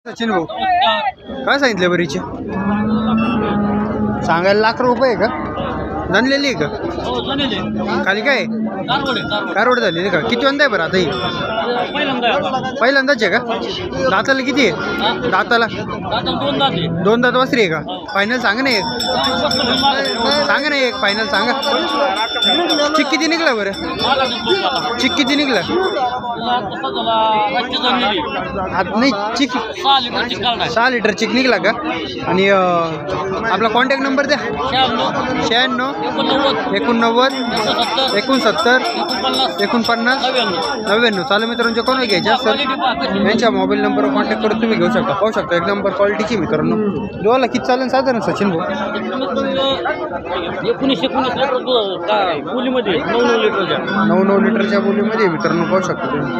सचिन भाऊ काय सांगितले बरीचे सांगायला ₹1,00,000 का जनलेली आहे का खाली काय कारवड झालेली का किती वंदा आहे बरं आता ही पहिल्यांदाच आहे का दाताला किती आहे दाताला दोन दात वासरी आहे का फायनल सांगा ना एक सांगा ना एक फायनल सांगा चिक किती निघला बरं चिक किती निघला नाही चिक 6 लिटर चिक निघला का आणि आपला कॉन्टॅक्ट नंबर द्या 96 89 69 49 99 चालू मित्रांच्या कोण घ्यायच्या सर यांच्या मोबाईल नंबरवर कॉन्टॅक्ट करून तुम्ही घेऊ शकता पाहू शकता एक नंबर क्वालिटीची मित्रांनो दोला किती चालेल साधारण सचिन भाऊ 19 बोलीमध्ये 9 लिटरच्या बोलीमध्ये मित्रांनो पाहू शकता तुम्ही